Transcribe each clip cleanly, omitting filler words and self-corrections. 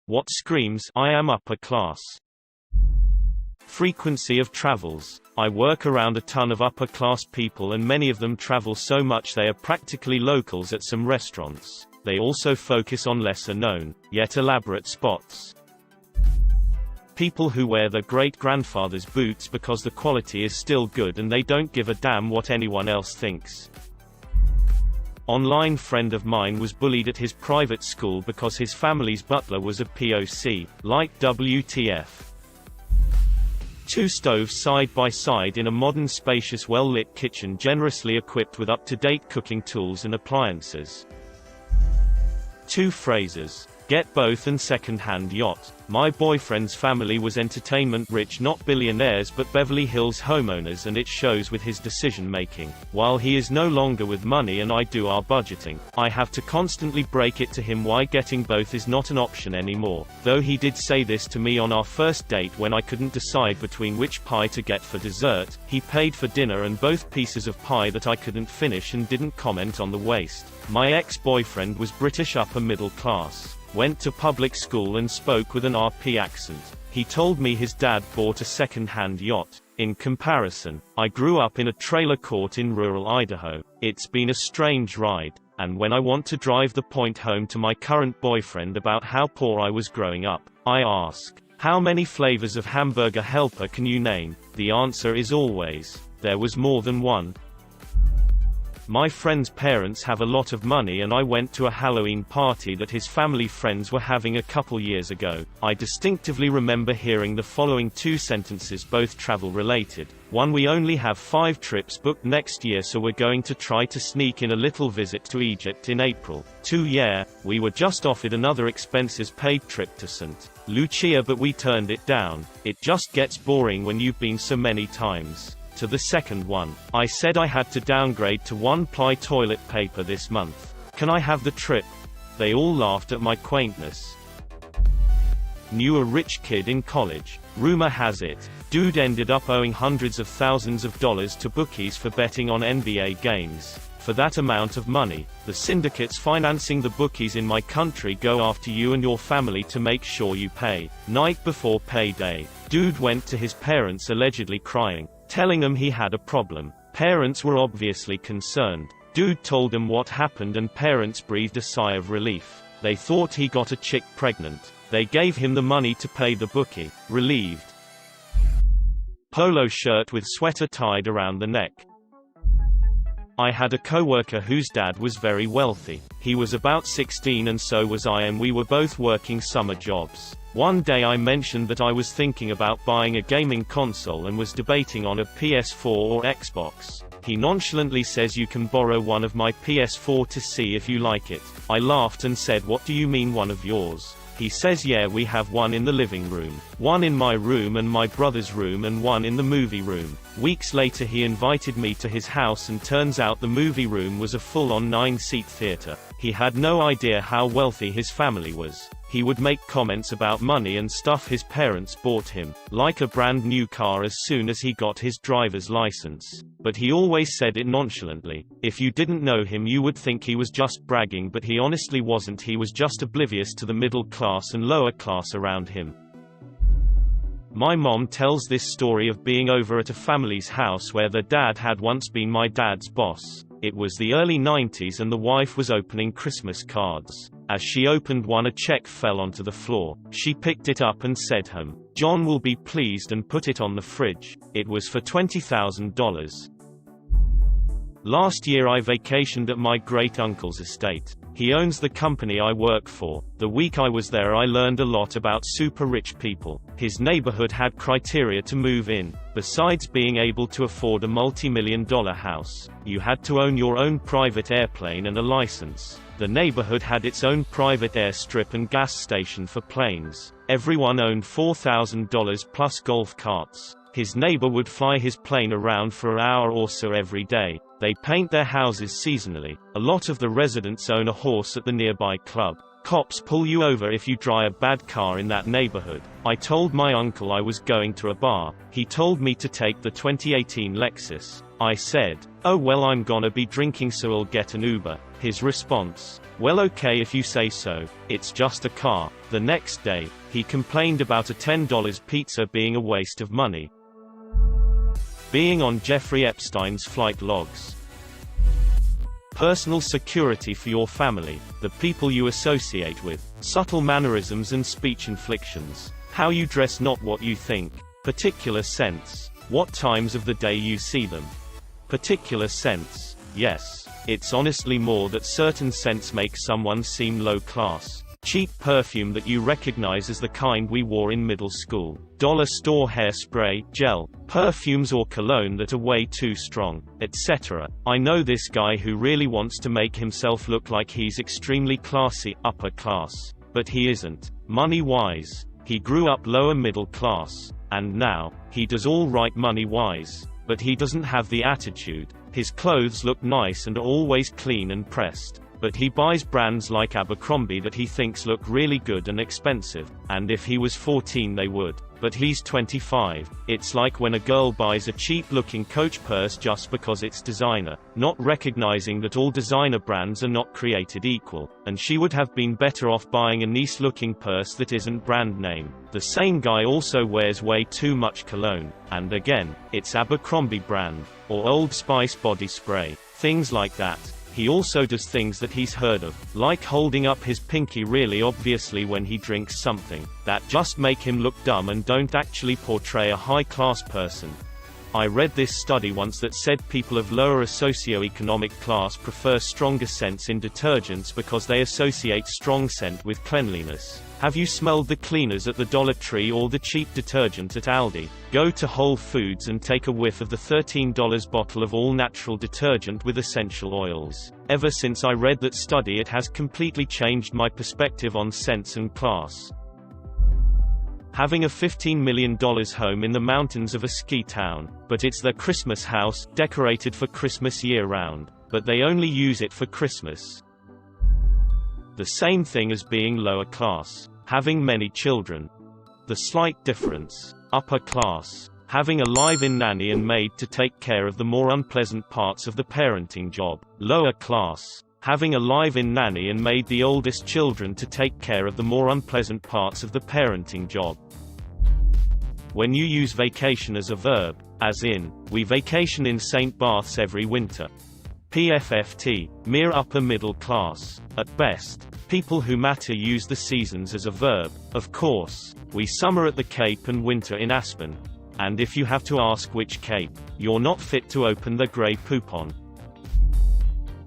What screams, I am upper class? Frequency of travels. I work around a ton of upper-class people and many of them travel so much they are practically locals at some restaurants. They also focus on lesser-known, yet elaborate spots. People who wear their great-grandfather's boots because the quality is still good and they don't give a damn what anyone else thinks. Online friend of mine was bullied at his private school because his family's butler was a POC, like WTF. Two stoves side by side in a modern spacious well-lit kitchen generously equipped with up-to-date cooking tools and appliances. Two phrases. Get both and second-hand yacht. My boyfriend's family was entertainment-rich, not billionaires but Beverly Hills homeowners, and it shows with his decision-making. While he is no longer with money and I do our budgeting, I have to constantly break it to him why getting both is not an option anymore. Though he did say this to me on our first date when I couldn't decide between which pie to get for dessert. He paid for dinner and both pieces of pie that I couldn't finish and didn't comment on the waste. My ex-boyfriend was British upper middle class. Went to public school and spoke with an RP accent. He told me his dad bought a second-hand yacht. In comparison, I grew up in a trailer court in rural Idaho. It's been a strange ride. And when I want to drive the point home to my current boyfriend about how poor I was growing up, I ask, how many flavors of hamburger helper can you name? The answer is always, there was more than one. My friend's parents have a lot of money and I went to a Halloween party that his family friends were having a couple years ago. I distinctively remember hearing the following two sentences, both travel related. One, we only have 5 trips booked next year so we're going to try to sneak in a little visit to Egypt in April. 2, yeah, we were just offered another expenses paid trip to St. Lucia but we turned it down. It just gets boring when you've been so many times. To the second one, I said I had to downgrade to 1-ply toilet paper this month. Can I have the trip? They all laughed at my quaintness. Knew a rich kid in college. Rumor has it, dude ended up owing hundreds of thousands of dollars to bookies for betting on NBA games. For that amount of money, the syndicates financing the bookies in my country go after you and your family to make sure you pay. Night before payday, dude went to his parents allegedly crying, telling them he had a problem. Parents were obviously concerned. Dude told them what happened and parents breathed a sigh of relief. They thought he got a chick pregnant. They gave him the money to pay the bookie. Relieved. Polo shirt with sweater tied around the neck. I had a coworker whose dad was very wealthy. He was about 16 and so was I, and we were both working summer jobs. One day I mentioned that I was thinking about buying a gaming console and was debating on a PS4 or Xbox. He nonchalantly says, you can borrow one of my PS4 to see if you like it. I laughed and said, what do you mean one of yours? He says, yeah, we have one in the living room, one in my room and my brother's room, and one in the movie room. Weeks later he invited me to his house and turns out the movie room was a full-on 9-seat theater. He had no idea how wealthy his family was. He would make comments about money and stuff his parents bought him, like a brand new car as soon as he got his driver's license. But he always said it nonchalantly. If you didn't know him you would think he was just bragging, but he honestly wasn't. He was just oblivious to the middle class and lower class around him. My mom tells this story of being over at a family's house where their dad had once been my dad's boss. It was the early 90s and the wife was opening Christmas cards. As she opened one, a check fell onto the floor. She picked it up and said, John will be pleased, and put it on the fridge. It was for $20,000. Last year I vacationed at my great-uncle's estate. He owns the company I work for. The week I was there I learned a lot about super rich people. His neighborhood had criteria to move in. Besides being able to afford a multi-million-dollar house, you had to own your own private airplane and a license. The neighborhood had its own private airstrip and gas station for planes. Everyone owned $4,000 plus golf carts. His neighbor would fly his plane around for an hour or so every day. They paint their houses seasonally. A lot of the residents own a horse at the nearby club. Cops pull you over if you drive a bad car in that neighborhood. I told my uncle I was going to a bar. He told me to take the 2018 Lexus. I said, oh well, I'm gonna be drinking so I'll get an Uber. His response: "Well, okay if you say so, it's just a car." The next day, he complained about a $10 pizza being a waste of money. Being on Jeffrey Epstein's flight logs. Personal security for your family, the people you associate with, subtle mannerisms and speech inflections, how you dress, not what you think, particular sense, what times of the day you see them. Particular sense. Yes, it's honestly more that certain scents make someone seem low class. Cheap perfume that you recognize as the kind we wore in middle school. Dollar store hairspray, gel, perfumes or cologne that are way too strong, etc. I know this guy who really wants to make himself look like he's extremely classy, upper class. But he isn't. Money-wise, he grew up lower middle class. And now, he does all right money-wise. But he doesn't have the attitude. His clothes look nice and are always clean and pressed. But he buys brands like Abercrombie that he thinks look really good and expensive, and if he was 14 they would. But he's 25. It's like when a girl buys a cheap-looking Coach purse just because it's designer, not recognizing that all designer brands are not created equal, and she would have been better off buying a nice-looking purse that isn't brand name. The same guy also wears way too much cologne, and again, it's Abercrombie brand, or Old Spice body spray, things like that. He also does things that he's heard of, like holding up his pinky really obviously when he drinks something, that just make him look dumb and don't actually portray a high-class person. I read this study once that said people of lower socioeconomic class prefer stronger scents in detergents because they associate strong scent with cleanliness. Have you smelled the cleaners at the Dollar Tree or the cheap detergent at Aldi? Go to Whole Foods and take a whiff of the $13 bottle of all-natural detergent with essential oils. Ever since I read that study, it has completely changed my perspective on scents and class. Having a $15 million home in the mountains of a ski town, but it's their Christmas house, decorated for Christmas year-round, but they only use it for Christmas. The same thing as being lower class. Having many children. The slight difference. Upper class. Having a live-in nanny and maid to take care of the more unpleasant parts of the parenting job. Lower class. Having a live-in nanny and maid the oldest children to take care of the more unpleasant parts of the parenting job. When you use vacation as a verb, as in, we vacation in St. Barths every winter. PFFT, mere upper middle class. At best, people who matter use the seasons as a verb. Of course, we summer at the Cape and winter in Aspen. And if you have to ask which Cape, you're not fit to open the grey poupon.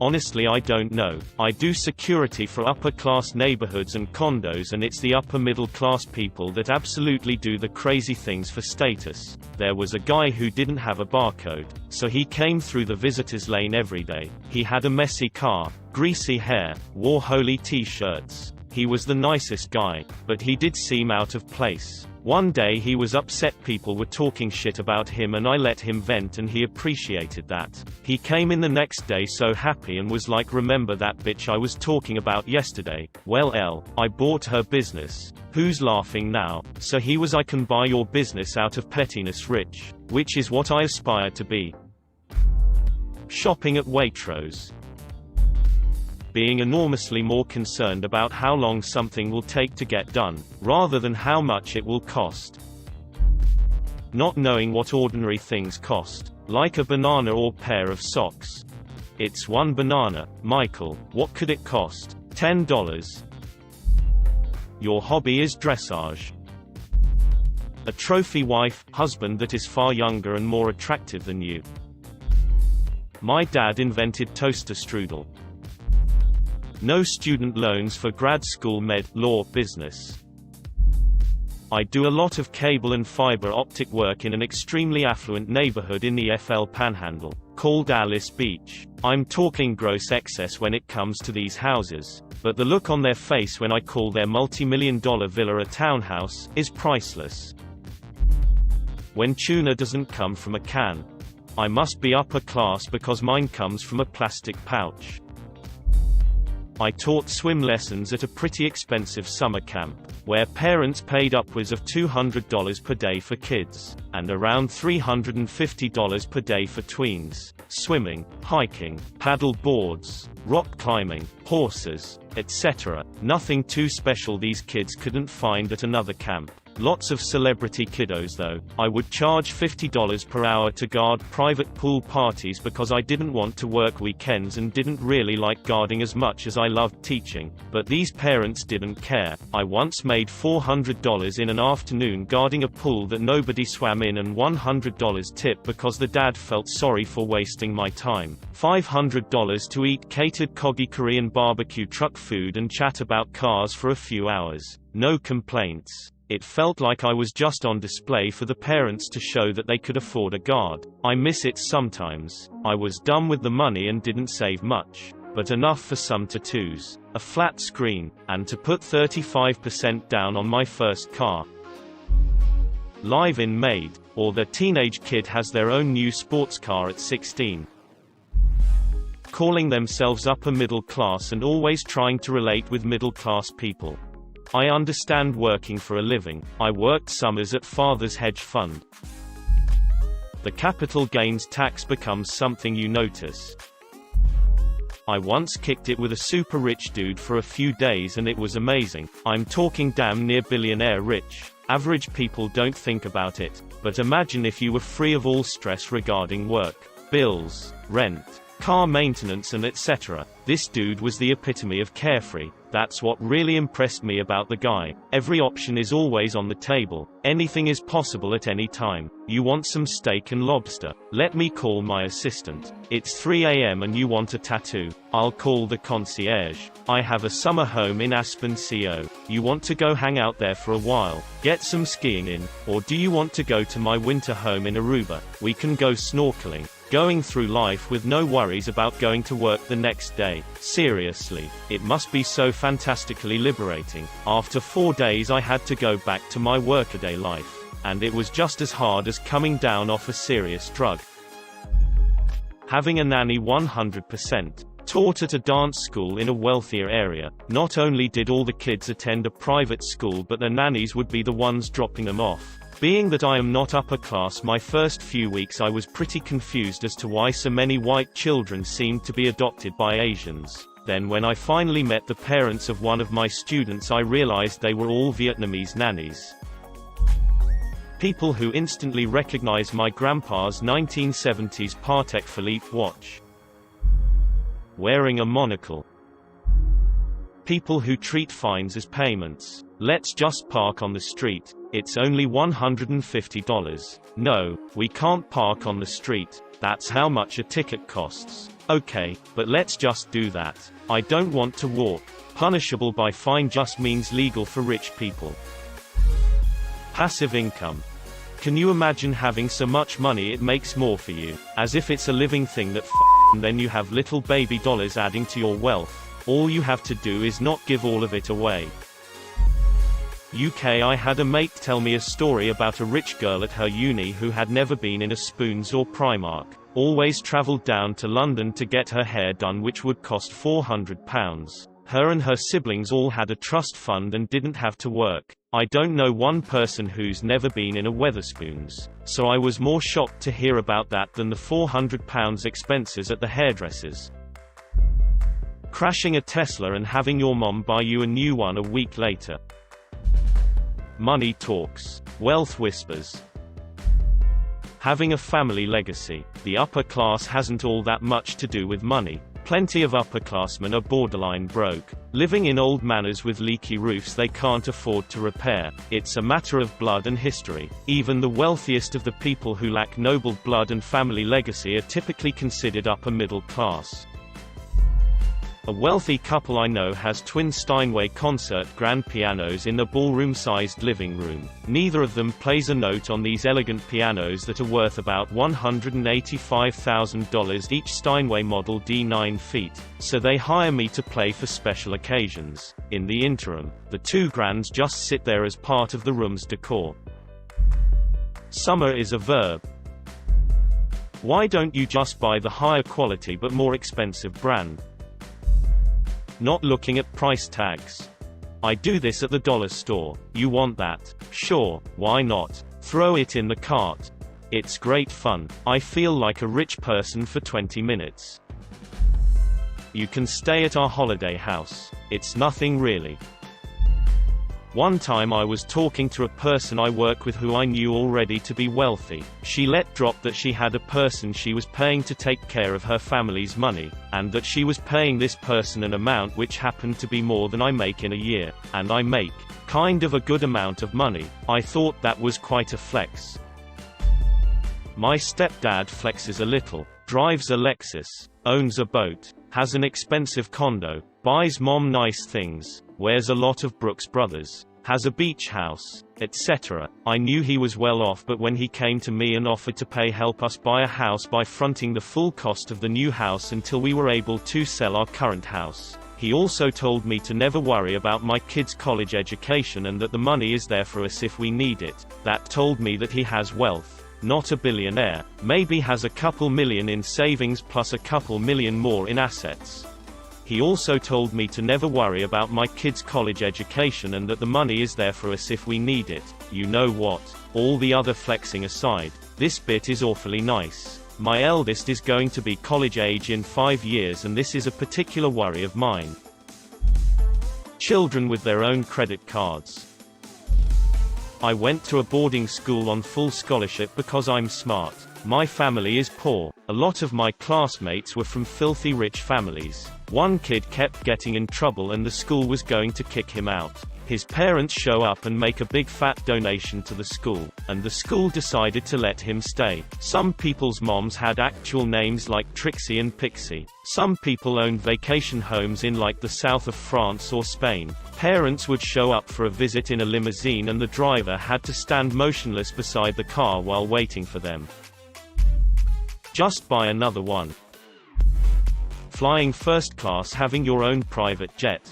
Honestly, I don't know. I do security for upper-class neighborhoods and condos, and it's the upper-middle-class people that absolutely do the crazy things for status. There was a guy who didn't have a barcode, so he came through the visitor's lane every day. He had a messy car, greasy hair, wore holy t-shirts. He was the nicest guy, but he did seem out of place. One day he was upset people were talking shit about him and I let him vent, and he appreciated that. He came in the next day so happy and was like, "Remember that bitch I was talking about yesterday? Well, I bought her business. Who's laughing now?" So he was, "I can buy your business out of pettiness rich." Which is what I aspire to be. Shopping at Waitrose. Being enormously more concerned about how long something will take to get done, rather than how much it will cost. Not knowing what ordinary things cost, like a banana or pair of socks. It's one banana, Michael, what could it cost? $10. Your hobby is dressage. A trophy wife, husband that is far younger and more attractive than you. My dad invented toaster strudel. No student loans for grad school med, law, business. I do a lot of cable and fiber optic work in an extremely affluent neighborhood in the FL Panhandle, called Alice Beach. I'm talking gross excess when it comes to these houses, but the look on their face when I call their multi-million-dollar villa a townhouse is priceless. When tuna doesn't come from a can, I must be upper class because mine comes from a plastic pouch. I taught swim lessons at a pretty expensive summer camp, where parents paid upwards of $200 per day for kids, and around $350 per day for tweens. Swimming, hiking, paddle boards, rock climbing, horses, etc. Nothing too special these kids couldn't find at another camp. Lots of celebrity kiddos though. I would charge $50 per hour to guard private pool parties because I didn't want to work weekends and didn't really like guarding as much as I loved teaching, but these parents didn't care. I once made $400 in an afternoon guarding a pool that nobody swam in and $100 tip because the dad felt sorry for wasting my time. $500 to eat catered Kogi Korean barbecue truck food and chat about cars for a few hours. No complaints. It felt like I was just on display for the parents to show that they could afford a guard. I miss it sometimes. I was dumb with the money and didn't save much, but enough for some tattoos, a flat screen, and to put 35% down on my first car. Live-in maid, or the teenage kid has their own new sports car at 16. Calling themselves upper middle class and always trying to relate with middle class people. I understand working for a living. I worked summers at father's hedge fund. The capital gains tax becomes something you notice. I once kicked it with a super rich dude for a few days and it was amazing. I'm talking damn near billionaire rich. Average people don't think about it, but imagine if you were free of all stress regarding work, bills, rent, car maintenance and etc. This dude was the epitome of carefree. That's what really impressed me about the guy. Every option is always on the table. Anything is possible at any time. You want some steak and lobster? Let me call my assistant. It's 3 a.m. and you want a tattoo? I'll call the concierge. I have a summer home in Aspen, CO. You want to go hang out there for a while? Get some skiing in? Or do you want to go to my winter home in Aruba? We can go snorkeling. Going through life with no worries about going to work the next day. Seriously, it must be so fantastically liberating. After 4 days I had to go back to my workaday life. And it was just as hard as coming down off a serious drug. Having a nanny 100%. Taught at a dance school in a wealthier area, not only did all the kids attend a private school but their nannies would be the ones dropping them off. Being that I am not upper class, my first few weeks I was pretty confused as to why so many white children seemed to be adopted by Asians. Then when I finally met the parents of one of my students I realized they were all Vietnamese nannies. People who instantly recognize my grandpa's 1970s Patek Philippe watch. Wearing a monocle. People who treat fines as payments. Let's just park on the street. It's only $150. No, we can't park on the street. That's how much a ticket costs. Okay, but let's just do that. I don't want to walk. Punishable by fine just means legal for rich people. Passive income. Can you imagine having so much money it makes more for you? As if it's a living thing that and then you have little baby dollars adding to your wealth. All you have to do is not give all of it away. UK. I had a mate tell me a story about a rich girl at her uni who had never been in a Spoons or Primark. Always travelled down to London to get her hair done, which would cost £400. Her and her siblings all had a trust fund and didn't have to work. I don't know one person who's never been in a Wetherspoons, so I was more shocked to hear about that than the £400 expenses at the hairdressers. Crashing a Tesla and having your mom buy you a new one a week later. Money talks. Wealth whispers. Having a family legacy. The upper class hasn't all that much to do with money. Plenty of upperclassmen are borderline broke, living in old manors with leaky roofs they can't afford to repair. It's a matter of blood and history. Even the wealthiest of the people who lack noble blood and family legacy are typically considered upper middle class. A wealthy couple I know has twin Steinway concert grand pianos in their ballroom-sized living room. Neither of them plays a note on these elegant pianos that are worth about $185,000 each, Steinway model D9 feet, so they hire me to play for special occasions. In the interim, the two grands just sit there as part of the room's decor. Summer is a verb. Why don't you just buy the higher quality but more expensive brand? Not looking at price tags. I do this at the dollar store. You want that? Sure, why not? Throw it in the cart. It's great fun. I feel like a rich person for 20 minutes. You can stay at our holiday house. It's nothing really. One time I was talking to a person I work with who I knew already to be wealthy. She let drop that she had a person she was paying to take care of her family's money, and that she was paying this person an amount which happened to be more than I make in a year, and I make kind of a good amount of money. I thought that was quite a flex. My stepdad flexes a little, drives a Lexus, owns a boat, has an expensive condo, buys mom nice things, wears a lot of Brooks Brothers, has a beach house, etc. I knew he was well off, but when he came to me and offered to help us buy a house by fronting the full cost of the new house until we were able to sell our current house, he also told me to never worry about my kids' college education and that the money is there for us if we need it. That told me that he has wealth. Not a billionaire, maybe has a couple million in savings plus a couple million more in assets. He also told me to never worry about my kids' college education and that the money is there for us if we need it. You know what? All the other flexing aside, this bit is awfully nice. My eldest is going to be college age in 5 years, and this is a particular worry of mine. Children with their own credit cards. I went to a boarding school on full scholarship because I'm smart. My family is poor. A lot of my classmates were from filthy rich families. One kid kept getting in trouble and the school was going to kick him out. His parents show up and make a big fat donation to the school, and the school decided to let him stay. Some people's moms had actual names like Trixie and Pixie. Some people owned vacation homes in like the south of France or Spain. Parents would show up for a visit in a limousine and the driver had to stand motionless beside the car while waiting for them. Just buy another one. Flying first class, having your own private jet.